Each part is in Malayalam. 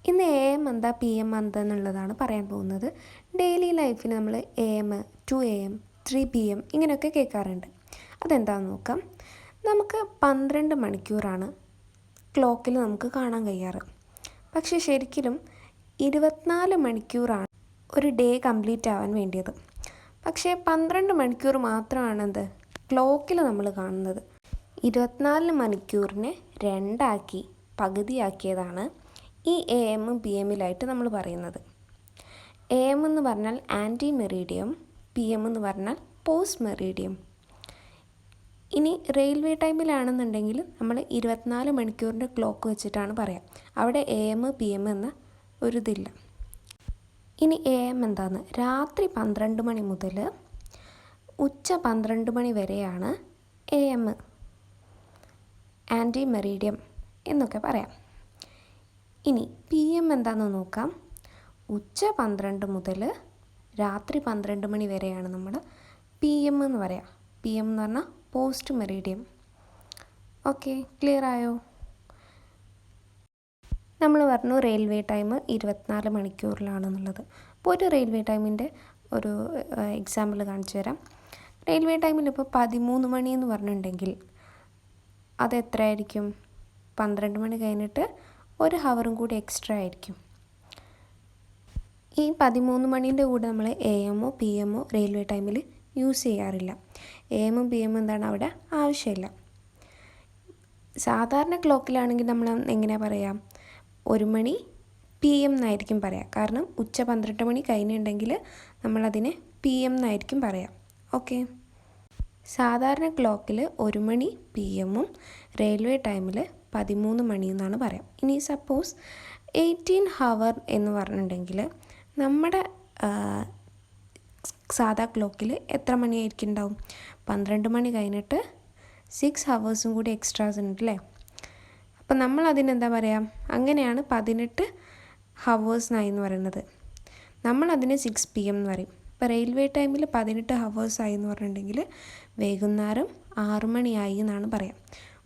ഇന്ന് എ എം എന്താ പി എം എന്താ എന്നുള്ളതാണ് പറയാൻ പോകുന്നത്. ഡെയിലി ലൈഫിൽ നമ്മൾ എ എം 2 AM 3 PM ഇങ്ങനെയൊക്കെ കേൾക്കാറുണ്ട്. അതെന്താണെന്ന് നോക്കാം. നമുക്ക് 12 മണിക്കൂറാണ് ക്ലോക്കിൽ നമുക്ക് കാണാൻ കഴിയാറ്. പക്ഷേ ശരിക്കും 24 മണിക്കൂറാണ് ഒരു ഡേ കംപ്ലീറ്റ് ആവാൻ വേണ്ടിയത്. പക്ഷേ 12 മണിക്കൂർ മാത്രമാണെന്ത് ക്ലോക്കിൽ നമ്മൾ കാണുന്നത്. 24 മണിക്കൂറിനെ രണ്ടാക്കി പകുതിയാക്കിയതാണ് ഈ എ എമ്മും പി എമ്മിലായിട്ട് നമ്മൾ പറയുന്നത്. എ എം എന്ന് പറഞ്ഞാൽ ആൻറ്റി മെറീഡിയം, പി എം എന്ന് പറഞ്ഞാൽ പോസ്റ്റ് മെറീഡിയം. ഇനി റെയിൽവേ ടൈമിലാണെന്നുണ്ടെങ്കിൽ നമ്മൾ 24 മണിക്കൂറിൻ്റെ ക്ലോക്ക് വെച്ചിട്ടാണ് പറയാം. അവിടെ എ എം പി എം എന്ന ഒരിതില്ല. ഇനി എ എം എന്താന്ന്, രാത്രി 12 മണി മുതൽ ഉച്ച 12 മണി വരെയാണ് എ എം, ആൻറ്റി മെറീഡിയം എന്നൊക്കെ പറയാം. ഇനി പി എം എന്താണെന്ന് നോക്കാം. ഉച്ച 12 മുതൽ രാത്രി 12 മണി വരെയാണ് നമ്മൾ പി എം എന്ന് പറയാം. പി എം എന്ന് പറഞ്ഞാൽ പോസ്റ്റ് മെറീഡിയം. ഓക്കെ, ക്ലിയർ ആയോ? നമ്മൾ പറഞ്ഞു റെയിൽവേ ടൈം 24 മണിക്കൂറിലാണെന്നുള്ളത്. അപ്പോൾ ഒരു റെയിൽവേ ടൈമിൻ്റെ ഒരു എക്സാമ്പിൾ കാണിച്ചു തരാം. റെയിൽവേ ടൈമിൽ ഇപ്പോൾ 13 മണി എന്ന് പറഞ്ഞിട്ടുണ്ടെങ്കിൽ അത് എത്ര ആയിരിക്കും? 12 മണി കഴിഞ്ഞിട്ട് ഒരു ഹവറും കൂടി എക്സ്ട്രാ ആയിരിക്കും. ഈ 13 മണീൻ്റെ കൂടെ നമ്മൾ എ എമ്മോ പി എമ്മോ റെയിൽവേ ടൈമിൽ യൂസ് ചെയ്യാറില്ല. എ എമ്മും പി എമ്മും എന്താണ് അവിടെ ആവശ്യമില്ല. സാധാരണ ക്ലോക്കിലാണെങ്കിൽ നമ്മൾ എങ്ങനെയാണ് പറയാം? 1 മണി പി എം എന്നായിരിക്കും പറയാം. കാരണം ഉച്ച 12 മണി കഴിഞ്ഞിട്ടുണ്ടെങ്കിൽ നമ്മളതിനെ പി എം എന്നായിരിക്കും പറയാം. ഓക്കെ, സാധാരണ ക്ലോക്കിൽ 1 മണി പി എമ്മും റെയിൽവേ ടൈമിൽ 13 മണി എന്നാണ് പറയാം. ഇനി സപ്പോസ് 18 ഹവർ എന്ന് പറഞ്ഞിട്ടുണ്ടെങ്കിൽ നമ്മുടെ സാധാ ക്ലോക്കിൽ എത്ര മണിയായിരിക്കും ഉണ്ടാവും? 12 മണി കഴിഞ്ഞിട്ട് 6 ഹവേഴ്സും കൂടി എക്സ്ട്രാസ് ഉണ്ട് അല്ലേ? അപ്പം നമ്മൾ അതിനെന്താ പറയുക? അങ്ങനെയാണ് 18 ഹവേഴ്സിനായി എന്ന് പറയുന്നത്. നമ്മളതിന് 6 PM എന്ന് പറയും. ഇപ്പോൾ റെയിൽവേ ടൈമിൽ 18 ഹവേഴ്സായി എന്ന് പറഞ്ഞിട്ടുണ്ടെങ്കിൽ വൈകുന്നേരം 6 മണിയായി എന്നാണ് പറയാം.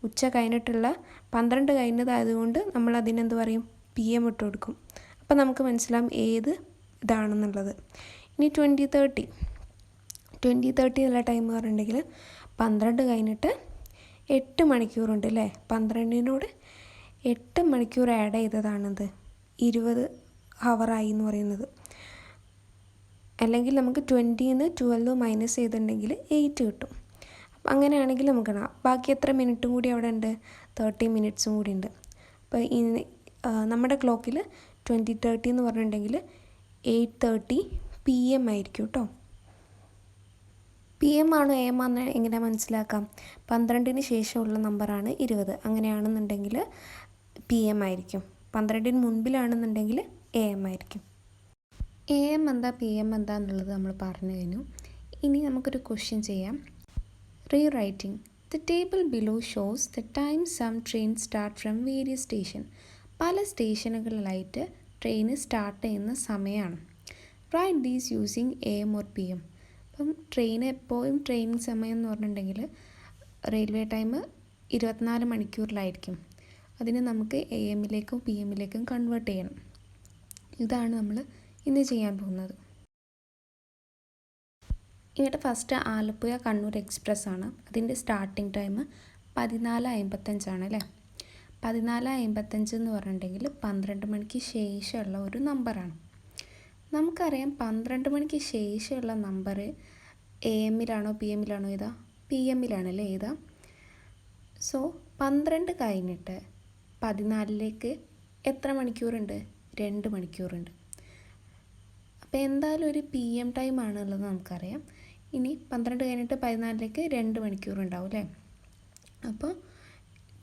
ഉച്ച കഴിഞ്ഞിട്ടുള്ള 12 കഴിഞ്ഞതായതുകൊണ്ട് നമ്മൾ അതിനെന്ത് പറയും? പി എം ഇട്ട് കൊടുക്കും. അപ്പോൾ നമുക്ക് മനസ്സിലാവും ഏത് ഇതാണെന്നുള്ളത്. ഇനി 20:30 എന്നുള്ള ടൈം പറഞ്ഞിട്ടുണ്ടെങ്കിൽ 12 കഴിഞ്ഞിട്ട് 8 മണിക്കൂറുണ്ട് അല്ലേ? 12നോട് 8 മണിക്കൂർ ആഡ് ചെയ്തതാണത് 20 ഹവറായി എന്ന് പറയുന്നത്. അല്ലെങ്കിൽ നമുക്ക് 20ന്ന് 12 മൈനസ് ചെയ്തിട്ടുണ്ടെങ്കിൽ 8 കിട്ടും. അപ്പം അങ്ങനെയാണെങ്കിൽ നമുക്ക് കാണാം ബാക്കി എത്ര മിനിറ്റും കൂടി അവിടെ ഉണ്ട്? 30 മിനിറ്റ്സും കൂടി ഉണ്ട്. അപ്പോൾ നമ്മുടെ ക്ലോക്കിൽ 20:30 എന്ന് പറഞ്ഞിട്ടുണ്ടെങ്കിൽ 8:30 PM ആയിരിക്കും കേട്ടോ. പി എം ആണോ എ എം ആണോ എങ്ങനെ മനസ്സിലാക്കാം? 12ന് ശേഷമുള്ള നമ്പറാണ് 20. അങ്ങനെയാണെന്നുണ്ടെങ്കിൽ പി എം ആയിരിക്കും. 12ന് മുൻപിലാണെന്നുണ്ടെങ്കിൽ എ എം ആയിരിക്കും. എ എം എന്താ പി എം എന്താ എന്നുള്ളത് നമ്മൾ പറഞ്ഞു കഴിഞ്ഞു. ഇനി നമുക്കൊരു ക്വസ്റ്റ്യൻ ചെയ്യാം. Rewriting. The table below shows the time some trains start from various station. പല സ്റ്റേഷനുകളിലായിട്ട് ട്രെയിൻ സ്റ്റാർട്ട് ചെയ്യുന്ന സമയമാണ്. Right these using A M or P M. അപ്പം ട്രെയിൻ എപ്പോഴും ട്രെയിനിങ് സമയം എന്ന് പറഞ്ഞിട്ടുണ്ടെങ്കിൽ റെയിൽവേ ടൈം 24 മണിക്കൂറിലായിരിക്കും. അതിന് നമുക്ക് എ എമ്മിലേക്കും പി എമ്മിലേക്കും കൺവേർട്ട് ചെയ്യണം. ഇതാണ് നമ്മൾ ഇന്ന് ചെയ്യാൻ പോകുന്നത്. ഇങ്ങോട്ട് ഫസ്റ്റ് ആലപ്പുഴ കണ്ണൂർ എക്സ്പ്രസ് ആണ്. അതിൻ്റെ സ്റ്റാർട്ടിംഗ് ടൈം 14:55 അല്ലേ? 14:55 എന്ന് പറഞ്ഞിട്ടുണ്ടെങ്കിൽ 12 മണിക്ക് ശേഷമുള്ള ഒരു നമ്പറാണ്. നമുക്കറിയാം 12 മണിക്ക് ശേഷമുള്ള നമ്പർ എ എമ്മിലാണോ പി എമ്മിലാണോ എഴുതാ? പി എമ്മിലാണല്ലേ എഴുതാ. സോ 12 കഴിഞ്ഞിട്ട് 14ലേക്ക് എത്ര മണിക്കൂറുണ്ട്? 2 മണിക്കൂറുണ്ട്. അപ്പോൾ എന്തായാലും ഒരു പി എം ടൈം ആണുള്ളത് നമുക്കറിയാം. ഇനി 12 കഴിഞ്ഞിട്ട് 14ലേക്ക് 2 മണിക്കൂർ ഉണ്ടാവും അല്ലേ? അപ്പോൾ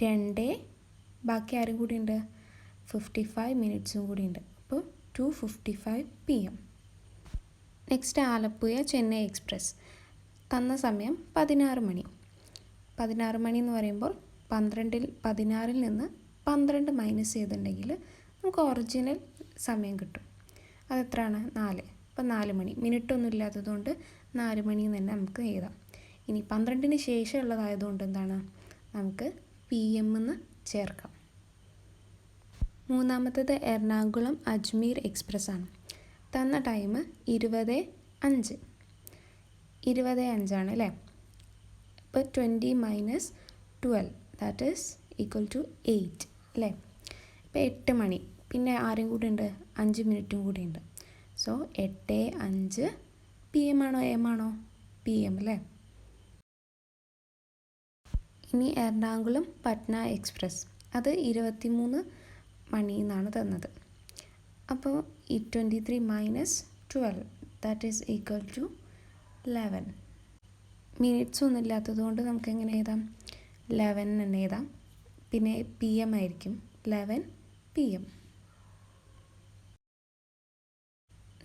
2 ബാക്കി ആരും കൂടി ഉണ്ട്? 55 മിനിറ്റ്സും കൂടി ഉണ്ട്. അപ്പോൾ 2:55 PM. Next Alappuzha Chennai express തന്ന സമയം 16 മണി. 16 മണി എന്ന് പറയുമ്പോൾ 16ൽ നിന്ന് 12 മൈനസ് ചെയ്തിട്ടുണ്ടെങ്കിൽ നമുക്ക് ഒറിജിനൽ സമയം കിട്ടും. അതെത്രയാണ്? 4. അപ്പോൾ 4 മണി. മിനിറ്റൊന്നും ഇല്ലാത്തതുകൊണ്ട് 4 മണി എന്ന് തന്നെ നമുക്ക് എഴുതാം. ഇനി 12ന് ശേഷമുള്ളതായതുകൊണ്ട് എന്താണ്? നമുക്ക് പി എം എന്ന് ചേർക്കാം. മൂന്നാമത്തേത് എറണാകുളം അജ്മീർ എക്സ്പ്രസ് ആണ്. തന്ന ടൈം 20:05. 20:05 അല്ലേ. അപ്പോൾ 20 - 12 ദാറ്റ് ഈസ് ഈക്വൽ ടു 8 അല്ലേ. ഇപ്പോൾ 8 മണി, പിന്നെ ആരും കൂടി ഉണ്ട്, 5 മിനിറ്റും കൂടി ഉണ്ട്. സോ 8:05 PM ആണോ AM ആണോ? PM അല്ലേ. ഇനി എറണാകുളം പട്ന എക്സ്പ്രസ്, അത് 23 മണി എന്നാണ് തന്നത്. അപ്പോൾ 23 - 12 that is equal to 11. Minutes ഒന്നും ഇല്ലാത്തത് കൊണ്ട് നമുക്ക് എങ്ങനെ എഴുതാം? 11 തന്നെ എഴുതാം. പിന്നെ PM ആയിരിക്കും, 11 PM.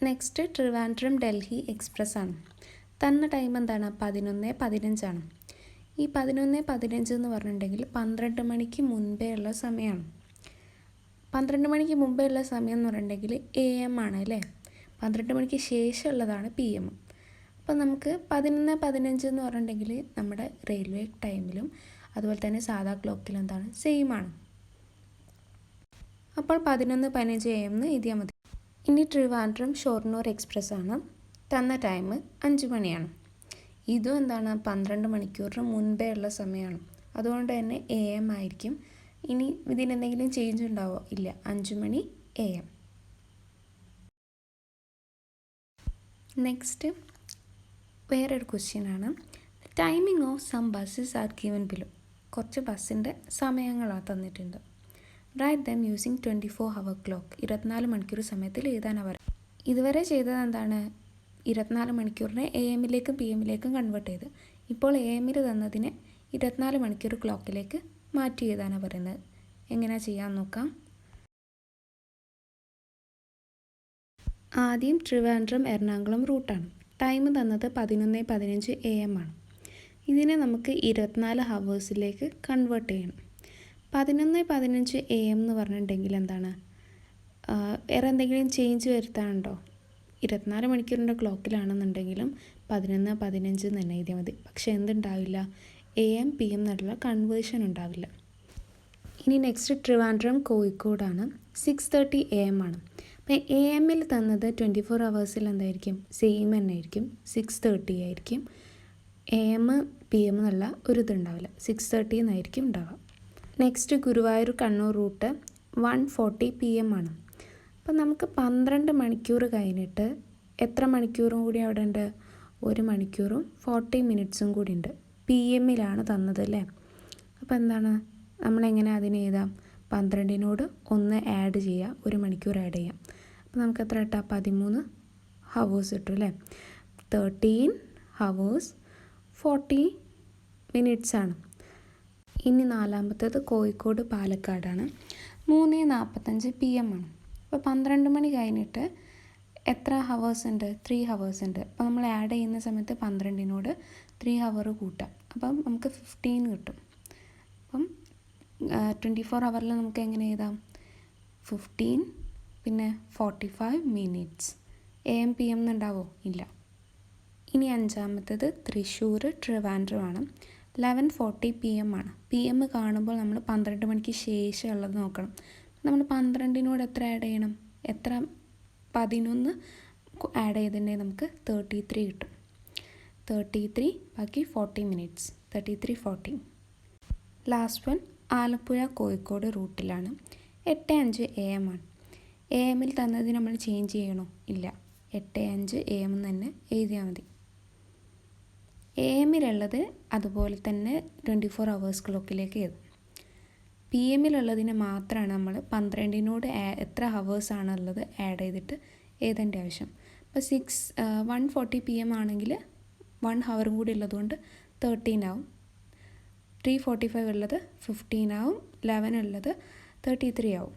Next Trivandrum Delhi express ആണ്. തന്ന ടൈം എന്താണ്? 11:15 ആണ്. ഈ 11:15 എന്ന് പറഞ്ഞിട്ടുണ്ടെങ്കിൽ 12 മണിക്ക് മുൻപേ ഉള്ള സമയമാണ്. 12 മണിക്ക് മുമ്പേ ഉള്ള സമയം എന്ന് പറഞ്ഞിട്ടുണ്ടെങ്കിൽ AM ആണ് അല്ലേ. 12 മണിക്ക് ശേഷമുള്ളതാണ് PM. അപ്പോൾ നമുക്ക് 11:15 എന്ന് പറഞ്ഞിട്ടുണ്ടെങ്കിൽ നമ്മുടെ റെയിൽവേ ടൈമിലും അതുപോലെ തന്നെ സാധാ ക്ലോക്കിലും എന്താണ്, സെയിം ആണ്. അപ്പോൾ 11:15 AM എന്ന് എഴുതിയാൽ മതി. ഇനി ട്രിവാൻഡ്രം ഷൊർണൂർ എക്സ്പ്രസ് ആണ്. തന്ന ടൈം 5 മണിയാണ്. ഇതും എന്താണ്, 12 മണിക്കൂറിന് മുൻപേ ഉള്ള സമയമാണ്. അതുകൊണ്ട് തന്നെ AM ആയിരിക്കും. ഇനി ഇതിനെന്തെങ്കിലും ചേഞ്ച് ഉണ്ടാവോ? ഇല്ല, 5 മണി AM. നെക്സ്റ്റ് വേറൊരു ക്വസ്റ്റ്യനാണ്. Timing of some buses are given below. കുറച്ച് ബസ്സിൻ്റെ സമയങ്ങളാണ് തന്നിട്ടുണ്ട്. Write them using 24-hour clock. 24 മണിക്കൂർ സമയത്തിൽ എഴുതാനാണ് പറയുക. ഇതുവരെ ചെയ്തത് എന്താണ്, 24 മണിക്കൂറിനെ AM-ലേക്കും PM-ലേക്കും കൺവേർട്ട് ചെയ്ത്. ഇപ്പോൾ AM-ൽ തന്നതിനെ 24 മണിക്കൂർ ക്ലോക്കിലേക്ക് മാറ്റി എഴുതാനാണ് പറയുന്നത്. എങ്ങനെയാണ് ചെയ്യാൻ നോക്കാം. ആദ്യം ട്രിവാൻഡ്രം എറണാകുളം റൂട്ടാണ്. ടൈം തന്നത് 11:15 AM ആണ്. ഇതിനെ നമുക്ക് 24 ഹവേഴ്സിലേക്ക് കൺവേർട്ട് ചെയ്യണം. 11:15 AM എന്ന് പറഞ്ഞിട്ടുണ്ടെങ്കിൽ എന്താണ്, വേറെ എന്തെങ്കിലും ചേഞ്ച് വരുത്താനുണ്ടോ? 24 മണിക്കൂറിൻ്റെ ക്ലോക്കിലാണെന്നുണ്ടെങ്കിലും 11:15 തന്നെ എഴുതിയാൽ മതി. പക്ഷേ എന്തുണ്ടാവില്ല, AM PM എന്നുള്ള കൺവേർഷൻ ഉണ്ടാവില്ല. ഇനി നെക്സ്റ്റ് ട്രിവാൻഡ്രം കോഴിക്കോടാണ്. 6:30 AM ആണ്. അപ്പോൾ AM-ൽ തന്നത് 24 ഹവേഴ്സിൽ എന്തായിരിക്കും, സെയിം തന്നെ ആയിരിക്കും, 6:30 ആയിരിക്കും. AM PM എന്നുള്ള ഒരു ഇതുണ്ടാവില്ല, 6:30 എന്നായിരിക്കും ഉണ്ടാവുക. Next Guruvayur Kannur route 1:40 PM ആണ്. അപ്പം നമുക്ക് 12 മണിക്കൂർ കഴിഞ്ഞിട്ട് എത്ര മണിക്കൂറും കൂടി അവിടെ ഉണ്ട്? 1 മണിക്കൂറും 40 മിനിറ്റ്സും കൂടി ഉണ്ട്. PM-ലാണ് തന്നത് അല്ലേ. അപ്പോൾ എന്താണ്, നമ്മളെങ്ങനെ അതിനെ എഴുതാം? 12നോട് 1 ആഡ് ചെയ്യുക, 1 മണിക്കൂർ ആഡ് ചെയ്യാം. അപ്പോൾ നമുക്ക് എത്ര കിട്ടാം? 13 ഹവേഴ്സ് കിട്ടും അല്ലേ. 13 ഹവേഴ്സ് 40 മിനിറ്റ്സ് ആണ്. ഇനി നാലാമത്തേത് കോഴിക്കോട് പാലക്കാടാണ്. 3:45 PM ആണ്. അപ്പോൾ 12 മണി കഴിഞ്ഞിട്ട് എത്ര ഹവേഴ്സ് ഉണ്ട്? 3 ഹവേഴ്സ് ഉണ്ട്. അപ്പോൾ നമ്മൾ ആഡ് ചെയ്യുന്ന സമയത്ത് 12നോട് 3 ഹവർ കൂട്ടാം. അപ്പം നമുക്ക് 15 കിട്ടും. അപ്പം 24 ഹവറിൽ നമുക്ക് എങ്ങനെ എഴുതാം? 15 പിന്നെ 45 മിനിറ്റ്സ്. AM PM എന്നുണ്ടാവോ? ഇല്ല. ഇനി അഞ്ചാമത്തേത് തൃശ്ശൂർ ട്രിവാൻഡ്രം ആണ്. 11:40 PM ആണ്. PM കാണുമ്പോൾ നമ്മൾ 12 മണിക്ക് ശേഷമുള്ളത് നോക്കണം. നമ്മൾ 12നോട് എത്ര ആഡ് ചെയ്യണം? 11 ആഡ് ചെയ്തിട്ടുണ്ടെങ്കിൽ നമുക്ക് 33 കിട്ടും. 33 ബാക്കി 40 minutes, 33:40. Last one Alappuzha Kozhikode റൂട്ടിലാണ്. 8:05 AM ആണ്. AM-ൽ തന്നത് നമ്മൾ ചേഞ്ച് ചെയ്യണോ? ഇല്ല, 8:05 AM തന്നെ എഴുതിയാൽ മതി. AM-ലുള്ളത് അതുപോലെ തന്നെ 24 ഹവേഴ്സ് ക്ലോക്കിലേക്ക് എഴുതും. PM-ലുള്ളതിനെ മാത്രമാണ് നമ്മൾ 12നോട് എത്ര ഹവേഴ്സാണുള്ളത് ആഡ് ചെയ്തിട്ട് എഴുതേണ്ട ആവശ്യം. അപ്പോൾ 1:40 PM ആണെങ്കിൽ 1 ഹവർ കൂടി ഉള്ളതുകൊണ്ട് 13 ആവും. 3:45 ഉള്ളത് 15 ആവും. 11 ഉള്ളത് 33 ആവും.